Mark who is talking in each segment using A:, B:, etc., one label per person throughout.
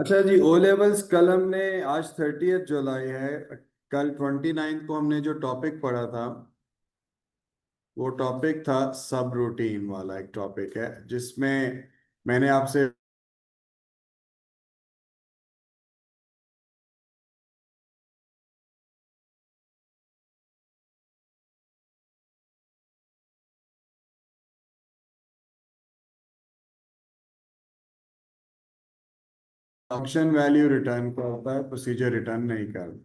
A: अच्छा जी, O levels कल हमने, आज 30 जुलाई है। कल 29 को हमने जो टॉपिक पढ़ा था वो टॉपिक था सब रूटीन वाला। एक टॉपिक है जिसमें मैंने आपसे फंक्शन वैल्यू रिटर्न करता है, प्रोसीजर रिटर्न नहीं करता।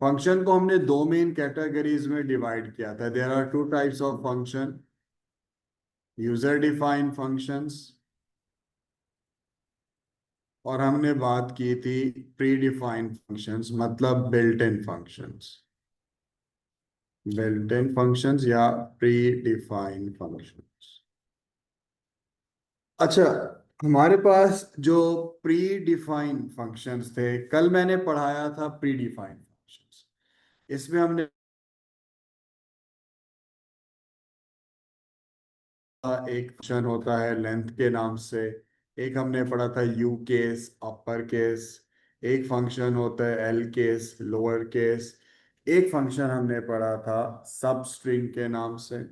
A: फंक्शन को हमने दो मेन कैटेगरीज में डिवाइड किया था। There are two types of function, user defined functions, और हमने बात की थी प्री डिफाइंड फंक्शंस, मतलब built in functions. Built in functions या प्री डिफाइंड फंक्शंस। अच्छा, हमारे पास जो प्री डिफाइंड फंक्शंस थे, कल मैंने पढ़ाया था प्री डिफाइंड फंक्शंस। इसमें हमने एक फंक्शन होता है लेंथ के नाम से, एक हमने पढ़ा था यू केस अपर केस, एक फंक्शन होता है एल केस लोअर केस, एक फंक्शन हमने पढ़ा था सब स्ट्रिंग के नाम से।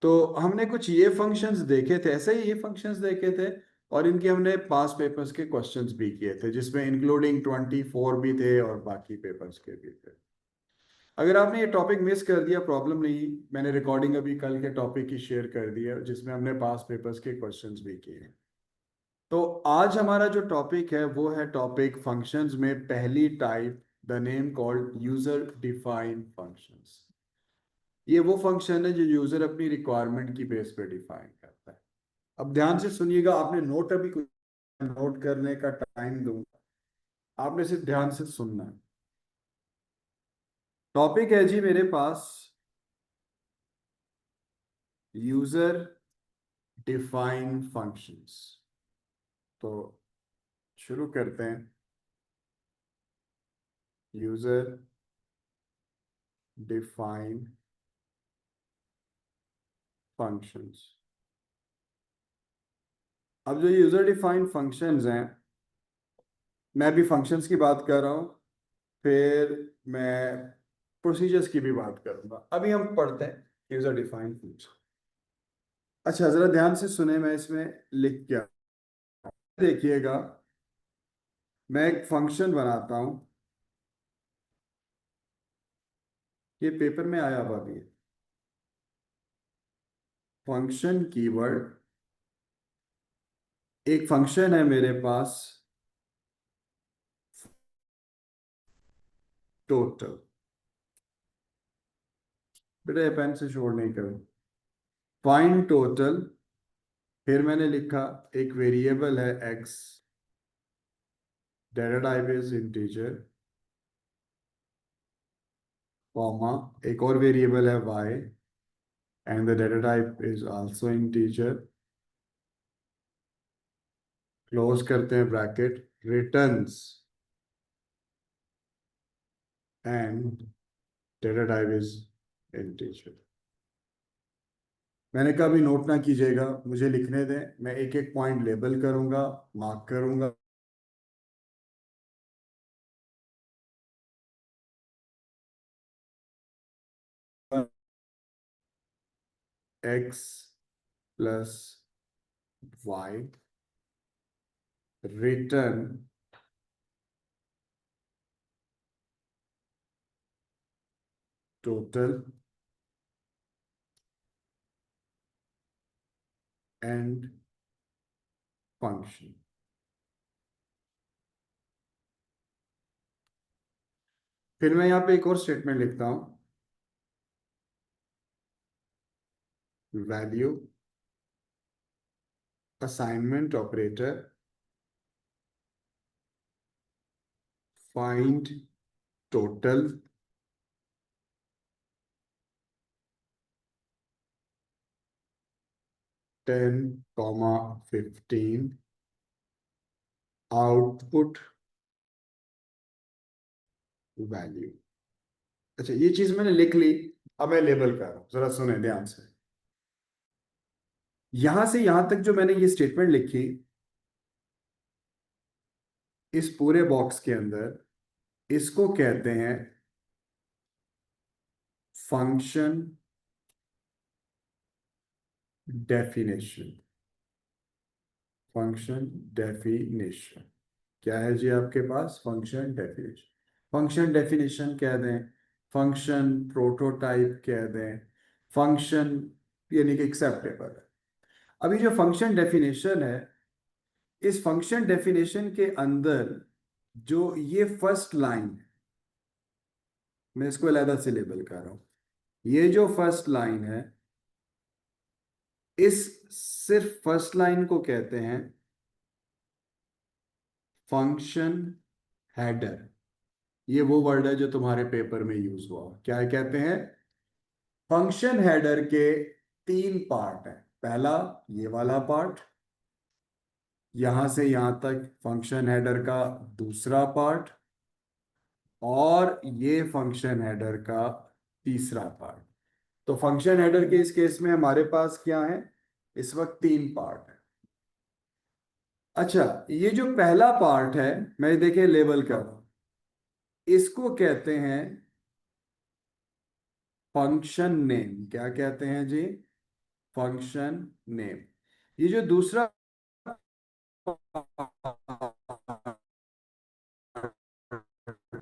A: तो हमने कुछ ये फंक्शंस देखे थे, ऐसे ही ये फंक्शंस देखे थे, और इनके हमने पास पेपर्स के क्वेश्चंस भी किए थे, जिसमें इंक्लूडिंग 24 भी थे और बाकी पेपर्स के भी थे। अगर आपने ये टॉपिक मिस कर दिया, प्रॉब्लम नहीं, मैंने रिकॉर्डिंग अभी कल के टॉपिक की शेयर कर दी है जिसमें हमने पास पेपर्स के क्वेश्चंस भी किए हैं। तो आज हमारा जो टॉपिक है वो है टॉपिक फंक्शंस में पहली type, the name called user defined functions. ये वो फंक्शन है जो यूजर अपनी रिक्वायरमेंट की बेस पे डिफाइन करता है। अब ध्यान से सुनिएगा, आपने नोट अभी कुछ नोट करने का टाइम दूंगा, आपने सिर्फ ध्यान से सुनना है। टॉपिक है जी मेरे पास यूजर डिफाइंड फंक्शंस। तो शुरू करते हैं। User defined functions. अब जो यूजर डिफाइंड फंक्शंस हैं, मैं भी फंक्शंस की बात कर रहा हूं, फिर मैं प्रोसीजर्स की भी बात करूंगा। अभी हम पढ़ते हैं यूजर डिफाइंड फंक्शन। अच्छा, जरा ध्यान से सुने, मैं इसमें लिख क्या, देखिएगा। मैं एक फंक्शन बनाता हूं, ये पेपर में आया हुआ भी है। फंक्शन कीवर्ड, एक फंक्शन है मेरे पास टोटल। बेटा ये पेन से शोर नहीं करो। फाइंड टोटल, फिर मैंने लिखा एक वेरिएबल है X, data type is integer, comma एक और वेरिएबल है Y and the data type is also integer, close करते हैं bracket, returns and data type is integer. मैंने कहा अभी नोट ना कीजिएगा, मुझे लिखने दें, मैं एक एक पॉइंट लेबल करूंगा, मार्क करूंगा। X plus Y, return total end function. फिर मैं यहाँ पे एक और स्टेटमेंट लिखता हूं, value assignment operator find total ten comma 15 output value. अच्छा, ये चीज मैंने लिख ली, अब मैं लेबल कर रहा हूं, जरा सुने ध्यान से। यहां से यहां तक जो मैंने ये स्टेटमेंट लिखी, इस पूरे बॉक्स के अंदर इसको कहते हैं फंक्शन डेफिनेशन। फंक्शन डेफिनेशन क्या है जी आपके पास? Function definition. फंक्शन डेफिनेशन कह दें, फंक्शन प्रोटोटाइप कह दें, फंक्शन यानी कि एक्सेप्टेबल है। अभी जो फंक्शन डेफिनेशन है, इस फंक्शन डेफिनेशन के अंदर जो ये फर्स्ट लाइन है, मैं इसको अलग से लेबल कर रहा हूं। ये जो फर्स्ट लाइन है, इस सिर्फ फर्स्ट लाइन को कहते हैं फंक्शन हेडर। ये वो वर्ड है जो तुम्हारे पेपर में यूज हुआ। क्या कहते हैं? फंक्शन हेडर के तीन पार्ट है। पहला ये वाला पार्ट, यहां से यहां तक फंक्शन हेडर का दूसरा पार्ट, और ये फंक्शन हेडर का तीसरा पार्ट। तो फंक्शन हेडर के इस केस में हमारे पास क्या है? इस वक्त तीन पार्ट है। अच्छा, ये जो पहला पार्ट है, मैं देखिए लेबल कर रहा हूं, इसको कहते हैं फंक्शन नेम। क्या कहते हैं जी? Function name. ये जो दूसरा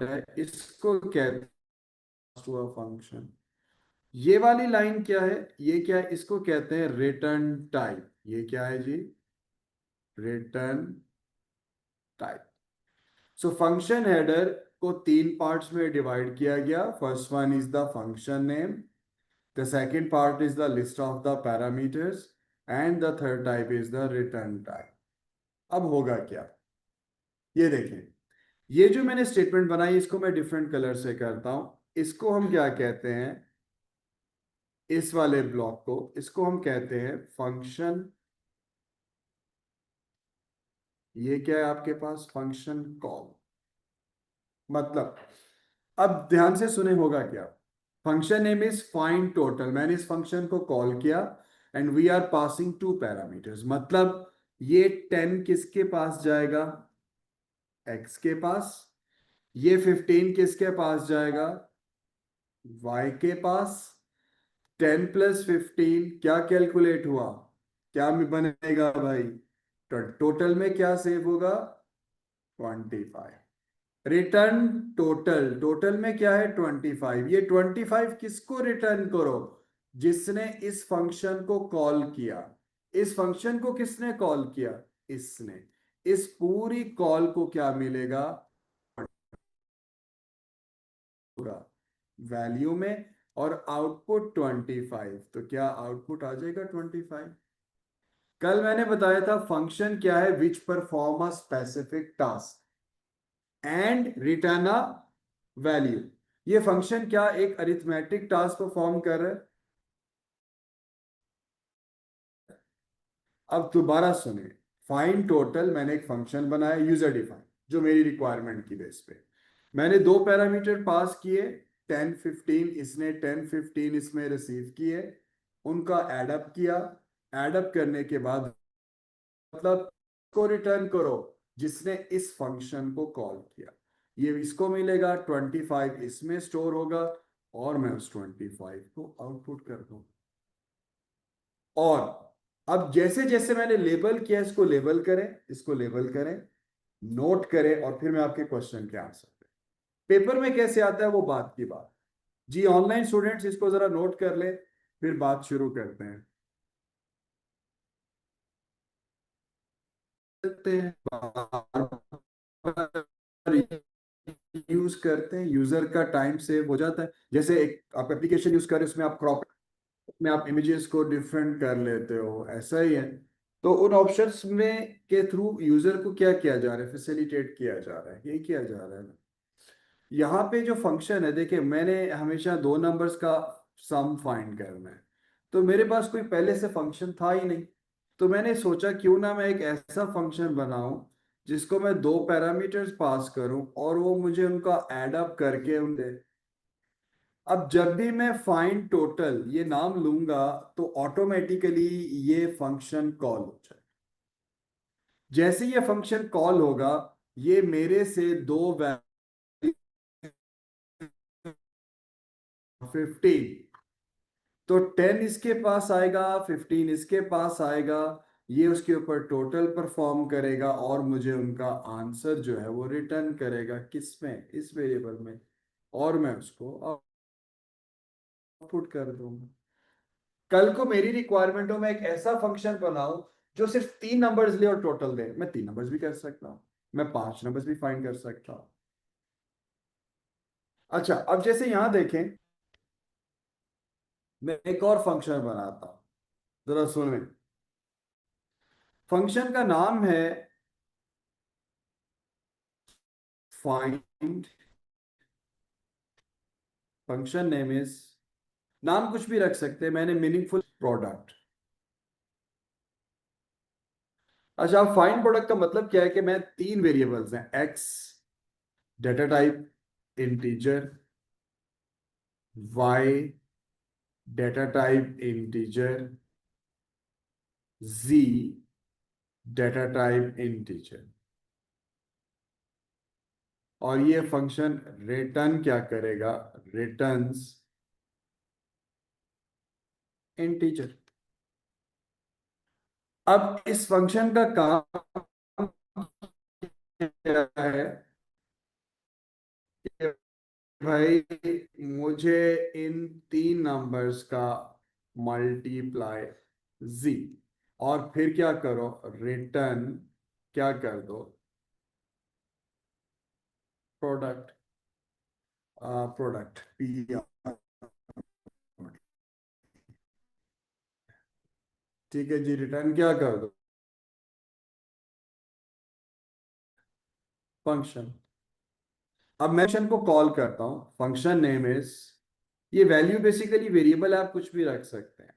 A: है, इसको कहते हैं फंक्शन। ये वाली लाइन क्या है? ये क्या है? इसको कहते हैं रिटर्न टाइप। ये क्या है जी? Return type. So function header को तीन पार्ट्स में डिवाइड किया गया। First one is the function name, the second part is the list of the parameters, and the third type is the return type. अब होगा क्या? ये देखें, ये जो मैंने स्टेटमेंट बनाई, इसको मैं डिफरेंट कलर से करता हूं। इसको हम क्या कहते हैं? इस वाले ब्लॉक को, इसको हम कहते हैं फंक्शन। ये क्या है आपके पास? Function call. मतलब अब ध्यान से सुने, होगा क्या? Function name is find total. मैंने इस फंक्शन को कॉल किया and we are passing two parameters. मतलब ये 10 किसके पास जाएगा? x के पास। ये 15 किसके पास जाएगा? y के पास। 10 प्लस 15 क्या कैलकुलेट हुआ? क्या में बनेगा भाई? तो टोटल में क्या सेव होगा? 25। Return total. टोटल में क्या है? 25। ये 25 किसको रिटर्न करो? जिसने इस फंक्शन को कॉल किया। इस फंक्शन को किसने कॉल किया? इसने। इस पूरी कॉल को क्या मिलेगा? पूरा वैल्यू में, और आउटपुट 25। तो क्या आउटपुट आ जाएगा 25? कल मैंने बताया था फंक्शन क्या है? Which perform a specific task and return a value. ये फंक्शन क्या एक अरिथमेटिक टास्क परफॉर्म कर रहा है। अब दोबारा सुने, फाइंड टोटल मैंने एक फंक्शन बनाया यूजर डिफाइन, जो मेरी रिक्वायरमेंट की बेस पे मैंने दो पैरामीटर पास किए, 10 15। इसने 10 15 इसमें रिसीव किए, उनका एडअप किया। एडअप करने के बाद मतलब को रिटर्न करो जिसने इस फंक्शन को कॉल किया। ये इसको मिलेगा 25, इसमें स्टोर होगा, और मैं उस 25 को आउटपुट कर दूं। और अब जैसे जैसे मैंने लेबल किया, इसको लेबल करें, इसको लेबल करें, नोट करें, और फिर मैं आपके क्वेश्चन के आंसर पे पेपर में कैसे आता है वो बात की बात। जी ऑनलाइन स्टूडेंट्स इसको जरा नोट कर ले, फिर बात शुरू करते हैं। सकते हैं, यूज करते हैं, यूजर का टाइम सेव हो जाता है। जैसे एक आप एप्लीकेशन यूज करें, उसमें आप क्रॉप में आप इमेजेस को डिफरेंट कर लेते हो, ऐसा ही है। तो उन ऑप्शंस में के थ्रू यूजर को क्या किया जा रहा है? फैसिलिटेट किया जा रहा है, यही किया जा रहा है ना। यहाँ पे जो फंक्शन है, देखिए मैंने हमेशा दो नंबर्स का सम फाइंड करना है। तो मेरे पास कोई पहले से फंक्शन था ही नहीं। तो मैंने सोचा क्यों ना मैं एक ऐसा फंक्शन बनाऊं जिसको मैं दो पैरामीटर्स पास करूं और वो मुझे उनका एड अप करके उन दे। अब जब भी मैं फाइंड टोटल ये नाम लूंगा, तो ऑटोमेटिकली ये फंक्शन कॉल हो जाए। जैसे ये फंक्शन कॉल होगा, ये मेरे से दो वैल्यू 15, तो 10 इसके पास आएगा, 15 इसके पास आएगा, ये उसके ऊपर टोटल परफॉर्म करेगा और मुझे उनका आंसर जो है वो रिटर्न करेगा, किसमें, इस वेरिएबल में, और मैं उसको आउटपुट कर दूंगा। कल को मेरी रिक्वायरमेंट हो मैं एक ऐसा फंक्शन बनाऊं जो सिर्फ 3 नंबर्स ले और टोटल दे, मैं 3 नंबर्स भी कर सकता हूं, मैं 5 नंबर्स भी फाइंड कर सकता हूं। अच्छा, अब जैसे यहां देखें, मैं एक और फंक्शन बनाता हूं, जरा सुने। फंक्शन का नाम है फाइंड, फंक्शन नेम इज, नाम कुछ भी रख सकते हैं, मैंने मीनिंगफुल प्रोडक्ट। अच्छा, फाइंड प्रोडक्ट का मतलब क्या है कि मैं 3 वेरिएबल्स हैं, X data type integer, Y data type integer, Z data type integer, और ये फंक्शन रिटर्न क्या करेगा, रिटर्न्स इंटीजर। अब इस फंक्शन का काम क्या है कि भाई मुझे इन 3 नंबर्स का मल्टीप्लाई जी, और फिर क्या करो, रिटर्न क्या कर दो, प्रोडक्ट, प्रोडक्ट पी, ठीक है जी, रिटर्न क्या कर दो, फंक्शन। अब मैं फंक्शन को कॉल करता हूं, फंक्शन नेम इज, ये वैल्यू बेसिकली वेरिएबल आप कुछ भी रख सकते हैं।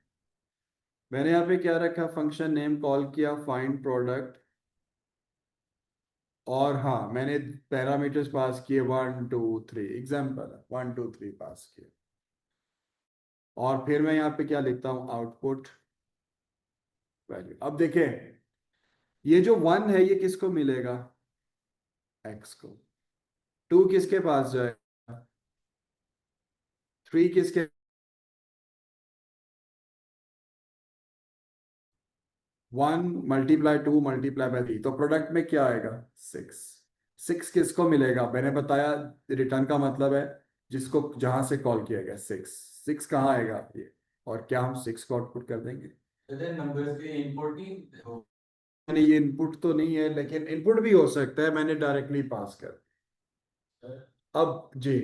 A: मैंने यहाँ पे क्या रखा, फंक्शन नेम कॉल किया फाइंड प्रोडक्ट, और हाँ मैंने पैरामीटर्स पास किए 1 2 3, एग्जाम्पल है 1 2 3 पास किए, और फिर मैं यहाँ पे क्या लिखता हूँ, आउटपुट वैल्यू। अब देखें, ये जो 1 है ये किसको मिलेगा, एक्स को, 2 किसके पास जाएगा, 3 किसके, 1 × 2 × 3, तो प्रोडक्ट में क्या आएगा, 6। 6 किसको मिलेगा, मैंने बताया रिटर्न का मतलब है जिसको जहां से कॉल किया गया, 6। 6 कहाँ आएगा ये, और क्या हम 6 को आउटपुट कर देंगे, नंबर्स के इनपुट ही मैंने, ये इनपुट तो नहीं है लेकिन इनपुट भी हो सकता है, मैंने डायरेक्टली पास कर। अब जी,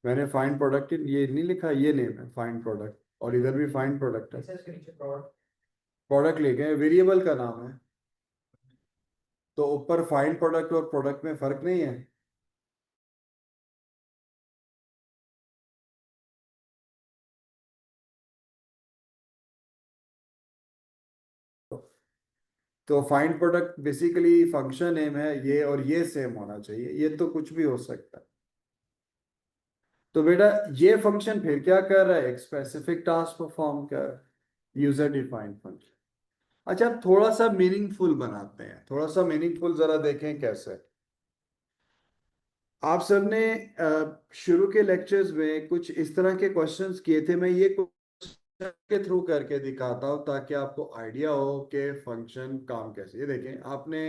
A: मैंने फाइंड प्रोडक्ट ये नहीं लिखा, ये नेम है फाइंड प्रोडक्ट, और इधर भी फाइंड प्रोडक्ट है, प्रोडक्ट ले गए, वेरिएबल का नाम है, तो ऊपर फाइंड प्रोडक्ट और प्रोडक्ट में फर्क नहीं है। तो find product basically function name है ये, और ये सेम होना चाहिए, ये तो कुछ भी हो सकता है। तो बेटा ये फंक्शन फिर क्या कर रहा है, एक स्पेसिफिक टास्क परफॉर्म कर रहा है, यूजर डिफाइंड फंक्शन। अच्छा, अब थोड़ा सा मीनिंगफुल बनाते हैं, थोड़ा सा मीनिंगफुल जरा देखें कैसे। आप सबने शुरू के लेक्चर्स में कुछ इस तरह के क्वेश्चंस किए थे, मैं ये क्वेश्चन के थ्रू करके दिखाता हूं ताकि आपको आइडिया हो कि फंक्शन काम कैसे। ये देखें आपने,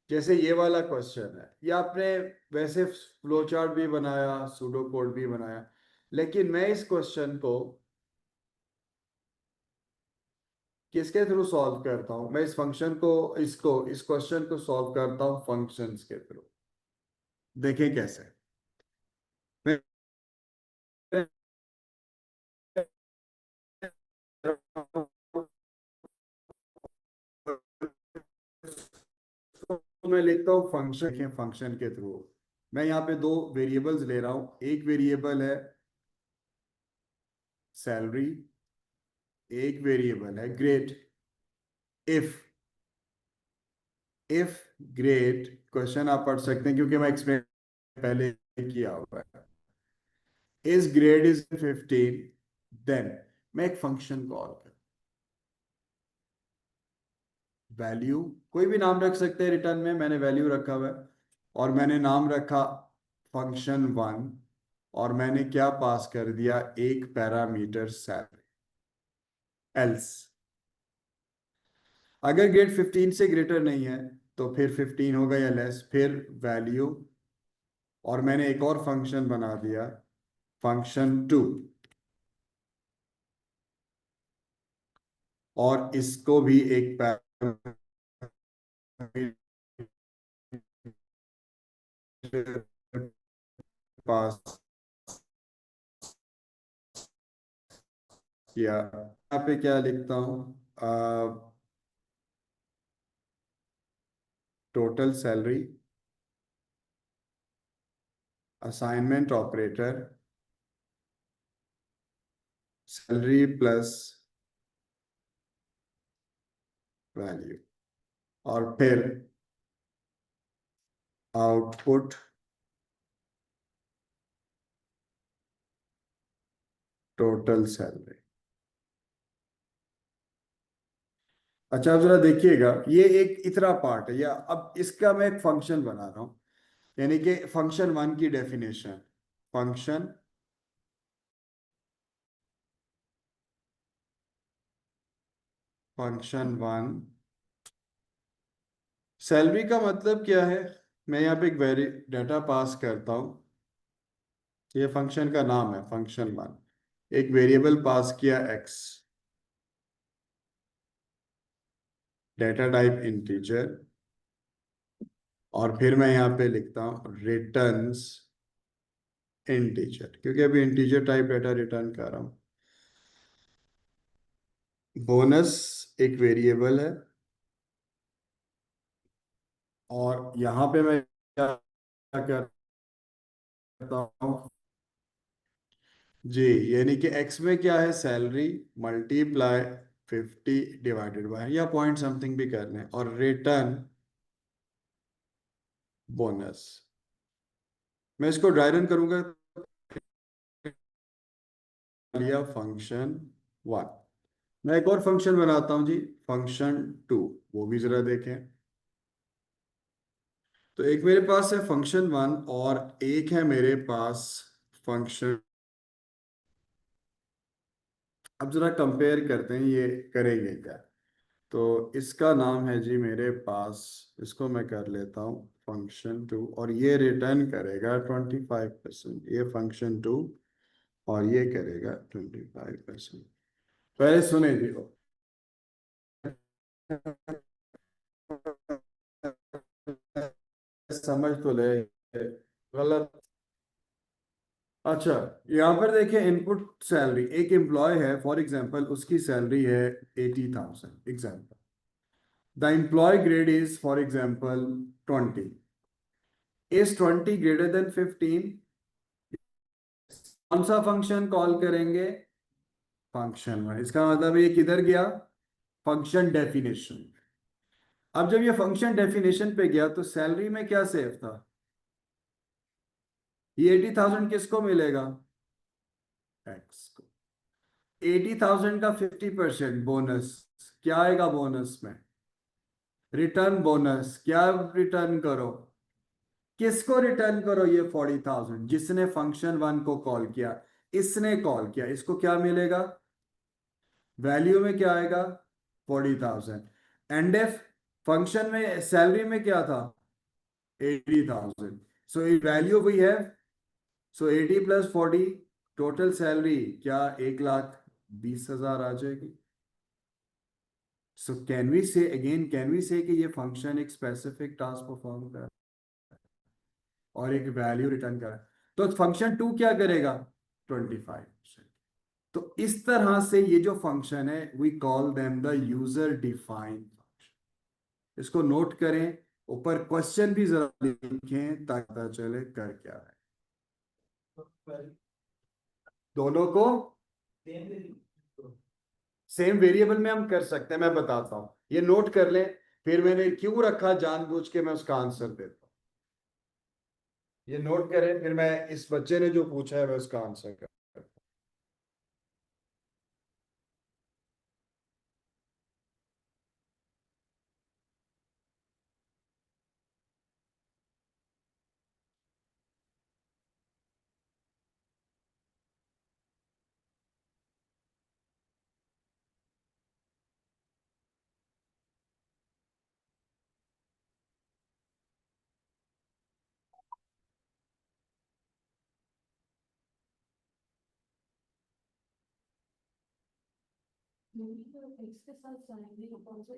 A: जैसे ये वाला क्वेश्चन है, ये आपने वैसे फ्लो चार्ट भी बनाया, सूडो कोड भी बनाया, लेकिन मैं इस क्वेश्चन को किसके थ्रू सॉल्व करता हूं, मैं इस फंक्शन को, इस क्वेश्चन को सॉल्व करता हूं फंक्शंस के थ्रू। देखें कैसे, मैं तो मैं लिखता हूँ फंक्शन, फंक्शन के थ्रू मैं यहाँ पे 2 वेरिएबल्स ले रहा हूँ, एक वेरिएबल है सैलरी, एक वेरिएबल है grade. If, if grade, question आप पढ़ सकते हैं क्योंकि मैं एक्सप्लेन पहले किया हुआ है, इस ग्रेड इज 15, देन मैं एक फंक्शन कॉल कर, वैल्यू कोई भी नाम रख सकते हैं रिटर्न में, मैंने वैल्यू रखा हुआ है और मैंने नाम रखा फंक्शन वन, और मैंने क्या पास कर दिया, एक पैरामीटर सैलरी। एल्स अगर ग्रेड 15 से ग्रेटर नहीं है तो फिर 15 होगा या लेस, फिर वैल्यू, और मैंने एक और फंक्शन बना दिया फंक्शन टू, और इसको भी एक पैरामीटर पास किया। यहाँ पे क्या लिखता हूँ, total salary, assignment operator, salary plus value, और फिर आउटपुट टोटल सैलरी। अच्छा अब जरा देखिएगा, ये एक इतना पार्ट है, या अब इसका मैं एक फंक्शन बना रहा हूं, यानी कि फंक्शन वन की definition, function function one, salary का मतलब क्या है, मैं यहाँ पे एक वेरी डाटा पास करता हूं, ये फंक्शन का नाम है फंक्शन वन, एक वेरिएबल पास किया एक्स, डेटा टाइप इंटीजर, और फिर मैं यहाँ पे लिखता हूँ रिटर्न्स इंटीजर, क्योंकि अभी इंटीजर टाइप डेटा रिटर्न कर रहा हूँ। बोनस एक वेरिएबल है, और यहाँ पे मैं क्या करता हूँ जी, यानी कि एक्स में क्या है, सैलरी मल्टीप्लाई 50 डिवाइडेड बाय, या पॉइंट समथिंग भी करना है, और रिटर्न बोनस। मैं इसको ड्राई रन करूंगा, लिया फंक्शन वन। मैं एक और फंक्शन बनाता हूं जी, फंक्शन टू, वो भी जरा देखें। तो एक मेरे पास है फंक्शन वन, और एक है मेरे पास फंक्शन, अब जरा कंपेयर करते हैं ये करेंगे क्या। तो इसका नाम है जी मेरे पास, इसको मैं कर लेता हूँ फंक्शन टू, और ये रिटर्न करेगा 25%, ये फंक्शन टू, और ये करेगा 25%। पहले सुने जी, समझ तो ले, गलत। अच्छा, यहाँ पर देखिए इनपुट सैलरी, एक एम्प्लॉय है फॉर एग्जांपल, उसकी सैलरी है 80,000 example, the employee grade is for example 20, is 20 greater than 15, कौन सा फंक्शन कॉल करेंगे, फंक्शन वन। इसका मतलब ये किधर गया, फंक्शन डेफिनेशन। अब जब ये फंक्शन डेफिनेशन पे गया तो सैलरी में क्या सेव था, ये 80,000 किसको मिलेगा, एक्स को। 80,000 का 50% बोनस, क्या आएगा बोनस में, रिटर्न बोनस। क्या रिटर्न करो, किसको रिटर्न करो, ये 40,000 जिसने फंक्शन वन को कॉल किया, इसने कॉल किया, इसको क्या मिलेगा, वैल्यू में क्या आएगा, 40,000। एंड एफ फंक्शन में सैलरी में क्या था, 80,000, so value we have, so 80 plus 40, total salary क्या, 1,20,000 आ जाएगी। So can we say again, can we say कि ये फंक्शन एक स्पेसिफिक टास्क परफॉर्म कर और एक वैल्यू रिटर्न कर, तो फंक्शन टू क्या करेगा, 25%। तो इस तरह से ये जो फंक्शन है, we call them the user defined function. इसको नोट करें, ऊपर क्वेश्चन भी जरा लिखें ताकि पता चले कर क्या है। दोनों को सेम वेरिएबल में हम कर सकते हैं, मैं बताता हूं, ये नोट कर लें, फिर मैंने क्यों रखा जानबूझ के, मैं उसका आंसर देता हूं। ये नोट करें, फिर मैं इस बच्चे ने जो पूछा है मैं उसका आंसर कर।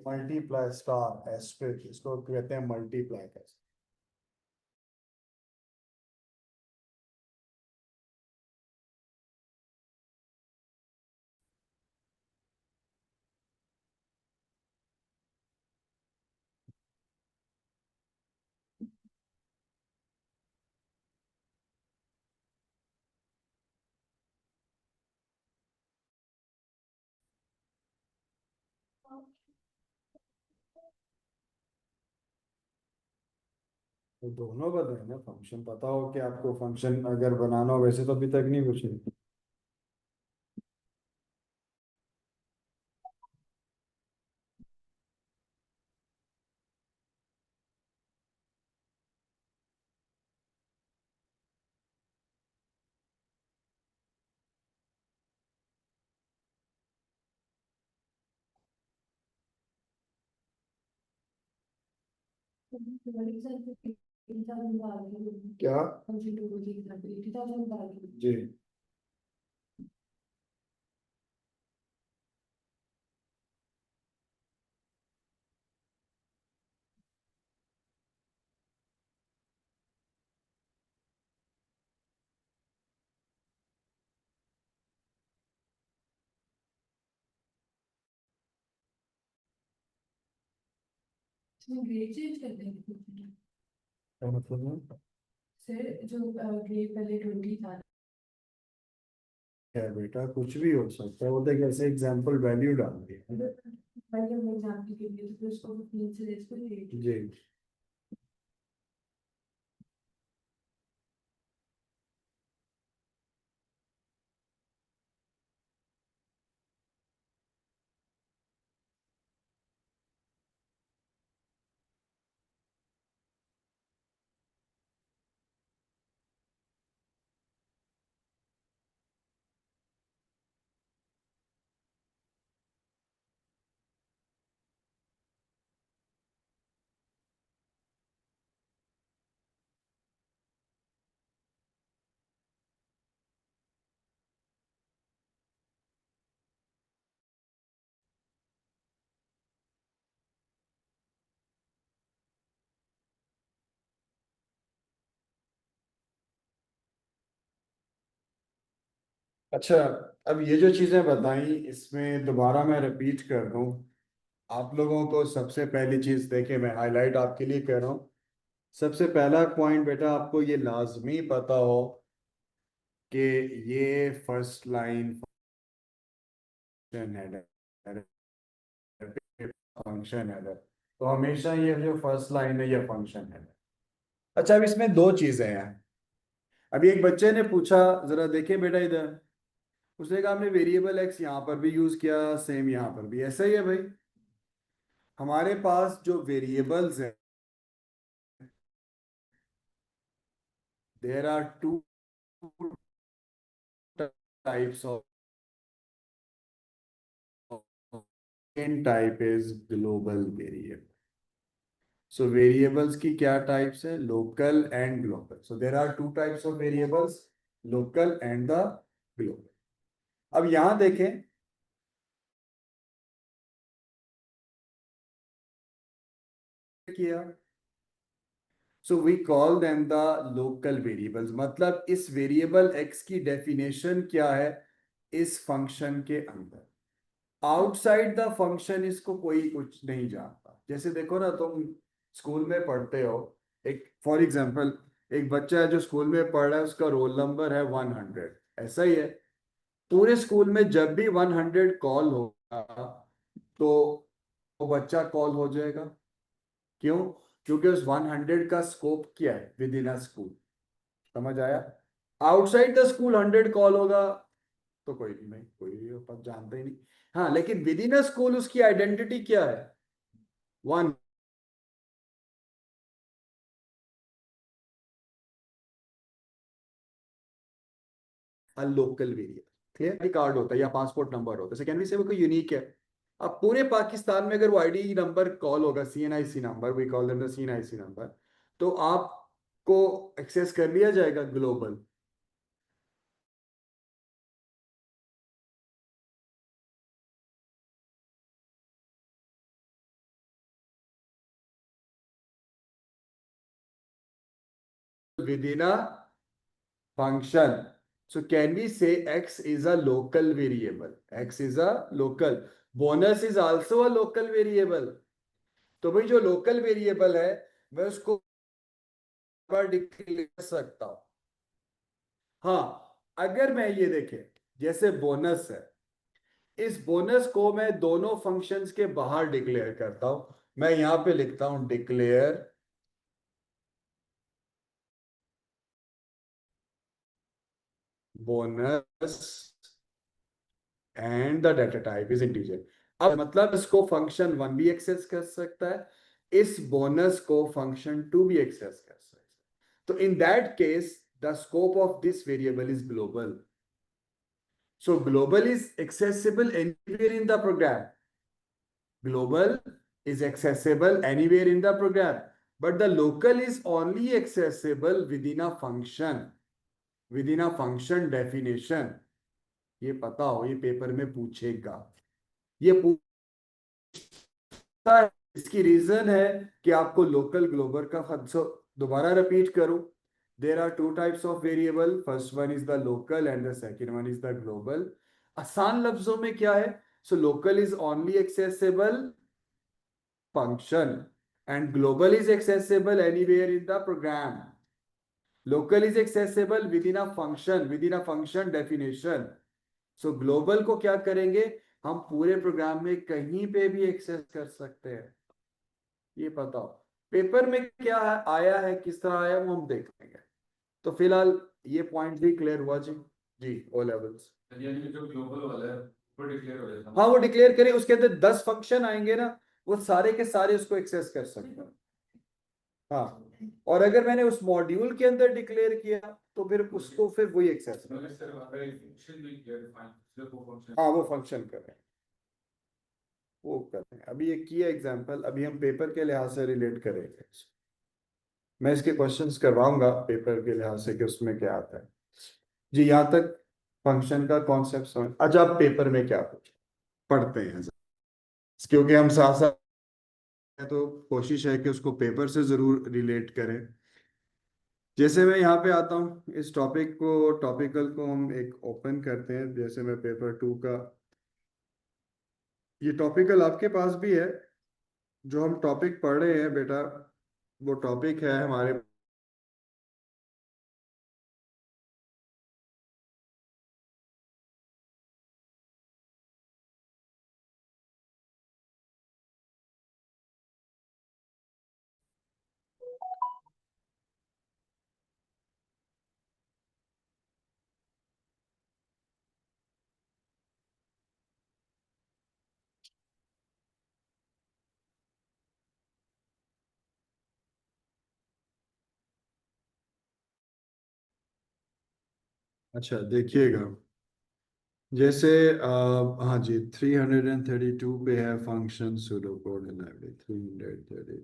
A: मल्टीप्लाई स्टार एस पे, इसको कहते हैं मल्टीप्लाई का। तो दोनों का देना फंक्शन पता हो कि आपको फंक्शन अगर बनाना हो, वैसे तो अभी तक नहीं पूछे। क्या जी। क्या मतलब है बेटा, कुछ भी हो सकता है, वो तो कैसे एग्जाम्पल वैल्यू डाल दिया जी। अच्छा, अब ये जो चीजें बताई, इसमें दोबारा मैं रिपीट कर दूं आप लोगों को। सबसे पहली चीज देखे, मैं हाईलाइट आपके लिए कर रहा हूँ। सबसे पहला पॉइंट बेटा, आपको ये लाजमी पता हो कि ये फर्स्ट लाइन फंक्शन है, फंक्शन है। तो हमेशा ये जो फर्स्ट लाइन है, ये फंक्शन है। अच्छा, अब इसमें दो चीजें हैं। अभी एक बच्चे ने पूछा, जरा देखे बेटा इधर, उसने कहा हमने वेरिएबल एक्स यहाँ पर भी यूज किया, सेम यहाँ पर भी। ऐसा ही है भाई, हमारे पास जो वेरिएबल्स हैं, there are two types of, in type is global variable. So variables की क्या टाइप्स है? Local and global. So there are two types of variables, local and the global. अब यहां देखें, किया, so we call them the local variables. मतलब इस variable x की डेफिनेशन क्या है इस फंक्शन के अंदर। आउटसाइड द फंक्शन इसको कोई कुछ नहीं जानता। जैसे देखो ना, तुम स्कूल में पढ़ते हो, एक फॉर एग्जांपल एक बच्चा है जो स्कूल में पढ़ रहा है, उसका रोल नंबर है 100, ऐसा ही है। पूरे स्कूल में जब भी 100 कॉल होगा तो वो बच्चा कॉल हो जाएगा। क्यों? क्योंकि उस 100 का स्कोप क्या है विद इन अ स्कूल। समझ आया? आउटसाइड द स्कूल 100 कॉल होगा तो कोई नहीं, कोई पर जानता ही नहीं। हाँ, लेकिन विद इन अ स्कूल उसकी आइडेंटिटी क्या है? One, a local variable. Clear? Card होता है या पासपोर्ट नंबर होता है, सेकेंड भी से वो कोई यूनिक है। अब पूरे पाकिस्तान में अगर वो आईडी नंबर कॉल होगा, CNIC number, we call them the CNIC number, तो आपको एक्सेस कर लिया जाएगा global. within a function. So can we say x is a local variable? X is a local. Bonus is also a local variable. तो भाई जो local variable है मैं उसको डिक्लेयर कर सकता हूं. हाँ, अगर मैं ये देखे जैसे बोनस है, इस बोनस को मैं दोनों फंक्शंस के बाहर डिक्लेयर करता हूं. मैं यहां पे लिखता हूं declare bonus and the data type is integer. अब मतलब इसको फंक्शन 1 भी एक्सेस कर सकता है, इस बोनस को फंक्शन 2 भी एक्सेस कर सकता है. तो in that case the scope of this variable is global. So global is accessible anywhere in the program. Global is accessible anywhere in the program, but the local is only accessible within a function, within a function definition. ये पता हो, ये paper में पूछेगा, ये पूछता है. इसकी रीजन है कि आपको लोकल ग्लोबल का खदशा. दोबारा रिपीट करूं, there are two types of variable. First one is the local and the second one is the global. आसान लफ्जों में क्या है? So local is only accessible function and global is accessible anywhere in the program. Local is accessible within a function definition. So global को क्या करेंगे, हम पूरे programme में कहीं पे भी एक्सेस कर सकते हैं. ये बताओ पेपर में क्या आया है, किस तरह आया वो हम देख लेंगे. तो फिलहाल ये पॉइंट भी क्लियर हुआ जी. जी ओ लेवल्स. यानी जो ग्लोबल वाला है वो डिक्लेयर हो जाएगा. हाँ वो डिक्लेयर करें, उसके अंदर 10 फंक्शन आएंगे ना, वो सारे के सारे उसको एक्सेस कर सकते हैं. हाँ, और अगर मैंने उस मॉड्यूल के अंदर डिक्लेयर किया तो फिर उसको फिर वही एक्सेस. हाँ वो फंक्शन करें, वो करें. अभी एक किया एग्जांपल, अभी हम पेपर के लिहाज से रिलेट करेंगे. मैं इसके क्वेश्चंस करवाऊंगा पेपर के लिहाज से कि उसमें क्या आता है. जी यहाँ तक फंक्शन का कॉन्सेप्ट समझ. अच्छा आप पेपर में क्या पूछ पढ़ते हैं, क्योंकि हम साथ साथ तो कोशिश है कि उसको पेपर से जरूर रिलेट करें. जैसे मैं यहाँ पे आता हूँ, इस टॉपिकल को हम एक ओपन करते हैं. जैसे मैं पेपर 2 का, ये टॉपिकल आपके पास भी है. जो हम टॉपिक पढ़ रहे हैं बेटा, वो टॉपिक है हमारे. अच्छा देखिएगा, जैसे हाँ जी 332 पे है फंक्शन सूडो कोड इन लाइब्रेरी 330.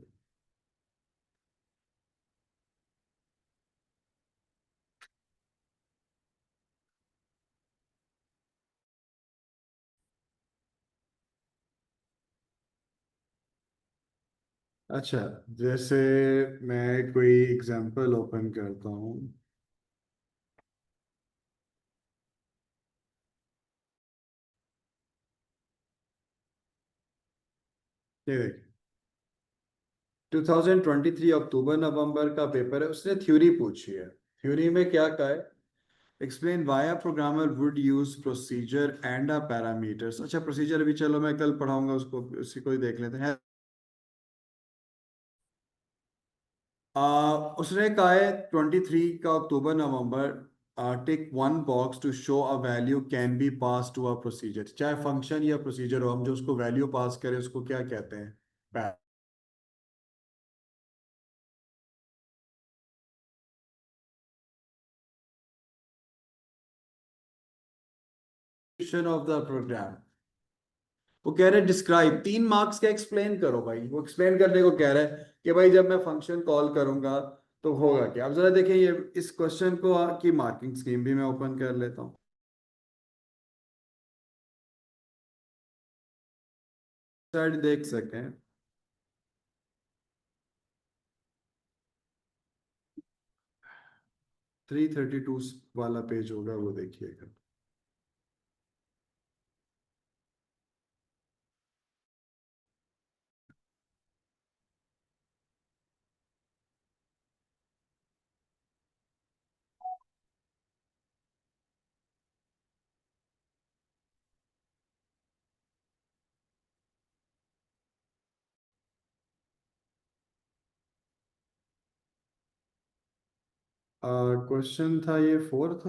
A: अच्छा जैसे मैं कोई एग्जांपल ओपन करता हूँ. ये देखिए 2023 अक्टूबर नवंबर का पेपर है, उसने थ्योरी पूछी है. थ्योरी में क्या कहा है, explain why a programmer would use procedure and a parameters. अच्छा प्रोसीजर भी चलो मैं कल पढ़ाऊंगा उसको, उसी को ही देख लेते हैं. उसने कहा है 23 का अक्टूबर नवंबर, tick one box to show a value can be pass to a procedure. चाहे फंक्शन या प्रोसीजर हो, हम जो उसको वैल्यू पास करें उसको क्या कहते हैं, ऑफ द प्रोग्राम. वो कह रहे डिस्क्राइब, 3 मार्क्स का एक्सप्लेन करो भाई. वो एक्सप्लेन करने को कह रहा है कि भाई जब मैं फंक्शन कॉल करूंगा तो होगा क्या. अब जरा देखिए ये इस क्वेश्चन को की मार्किंग स्कीम भी मैं ओपन कर लेता हूँ. साइड देख सकें. 332 वाला पेज होगा, वो देखिएगा। क्वेश्चन था ये फोर्थ।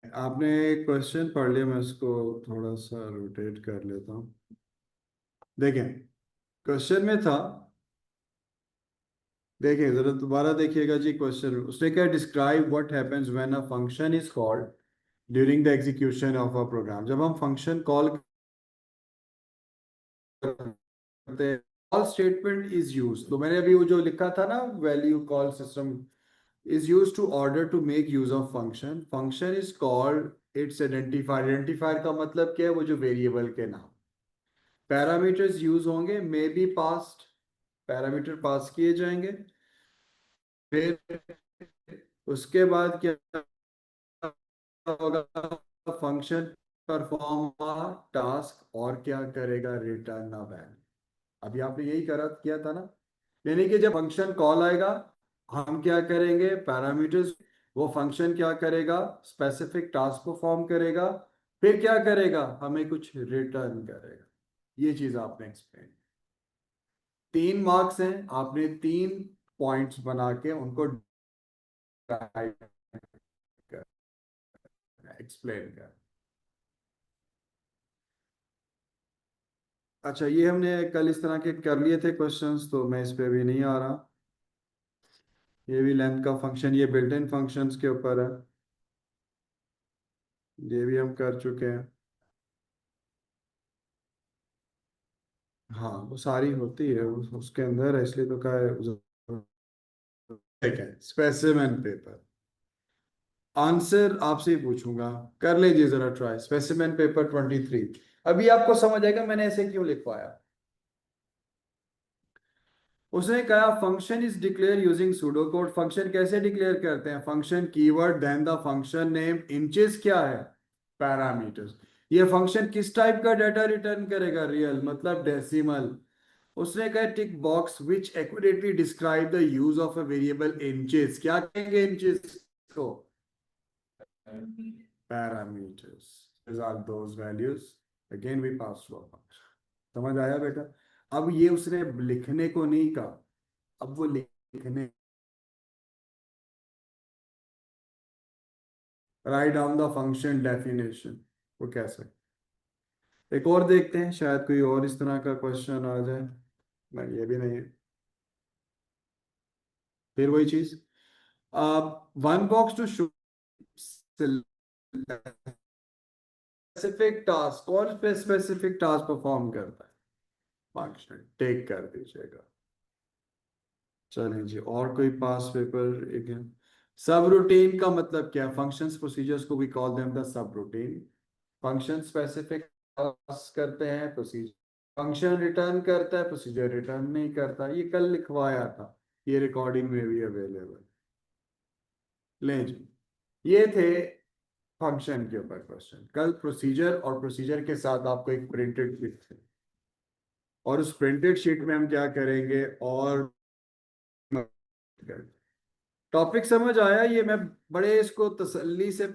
A: आपने क्वेश्चन पढ़ लिया, मैं इसको थोड़ा सा रोटेट कर लेता हूँ। देखें, क्वेश्चन में था, देखिए जरा दोबारा देखिएगा जी। क्वेश्चन उसने क्या, describe what happens when a function is called during the execution of a program. जब हम फंक्शन कॉल करते हैं, कॉल स्टेटमेंट इज यूज, तो मैंने अभी वो जो लिखा था ना, value call system is used to order to make use of function. Function is called its identifier. Identifier का मतलब क्या है, वो जो वेरिएबल के नाम। पैरामीटर्स यूज होंगे, may be past, parameter pass किए जाएंगे। फिर उसके बाद क्या होगा, फंक्शन परफॉर्म टास्क, और क्या करेगा, रिटर्न अ वैल्यू। अभी आपने यही करा किया था ना, यानी कि जब फंक्शन कॉल आएगा, हम क्या करेंगे, पैरामीटर्स, वो फंक्शन क्या करेगा, स्पेसिफिक टास्क परफॉर्म करेगा, फिर क्या करेगा, हमें कुछ रिटर्न करेगा। ये चीज आपने एक्सप्लेन। 3 मार्क्स हैं, आपने 3 पॉइंट्स बना के उनको एक्सप्लेन कर। अच्छा, ये हमने कल इस तरह के कर लिए थे क्वेश्चंस, तो मैं इस पे भी नहीं आ रहा। ये भी लेंथ का फंक्शन, ये बिल्ट इन फंक्शंस के ऊपर है, ये भी हम कर चुके हैं। हाँ, वो सारी होती है उसके अंदर है, इसलिए तो कहा है। ठीक है, स्पेसिमेन पेपर। आंसर आपसे ही पूछूंगा, कर लीजिए जरा ट्राई। Specimen paper 23। अभी आपको समझ आएगा मैंने ऐसे क्यों लिखवाया। उसने कहा function is declare using pseudo code. Function कैसे डिक्लेयर करते हैं, function keyword then the function name, inches क्या है, पैरामीटर्स। ये फंक्शन किस टाइप का डाटा रिटर्न करेगा, रियल मतलब डेसिमल। उसने कहा tick box which accurately describe the use of a variable inches. क्या कहेंगे इंचेस को, parameters. These are those values. Again we pass to a function. समझ आया बेटा। अब ये उसने लिखने को नहीं कहा, अब वो लिखने, write down the function definition, वो कैसे। एक और देखते हैं, शायद कोई और इस तरह का क्वेश्चन आ जाए। नहीं, ये भी नहीं है। फिर वही चीज, one box to show specific task, कौन पे स्पेसिफिक टास्क परफॉर्म करता है, फंक्शन टेक कर दीजिएगा। चलें जी, और कोई पास पेपर एक। सब रूटीन का मतलब क्या, फंक्शंस प्रोसीजर्स को we call them the subroutine. Function specific करते हैं, प्रोसीजर फंक्शन रिटर्न करता है, प्रोसीजर रिटर्न नहीं करता। ये कल लिखवाया था, ये रिकॉर्डिंग में भी अवेलेबल। लें जी, ये थे फंक्शन के ऊपर क्वेश्चन। कल प्रोसीजर, और प्रोसीजर के साथ आपको एक प्रिंटेड शीट थे, और उस प्रिंटेड शीट में हम क्या करेंगे, और टॉपिक समझ आया, ये मैं बड़े इसको तसल्ली से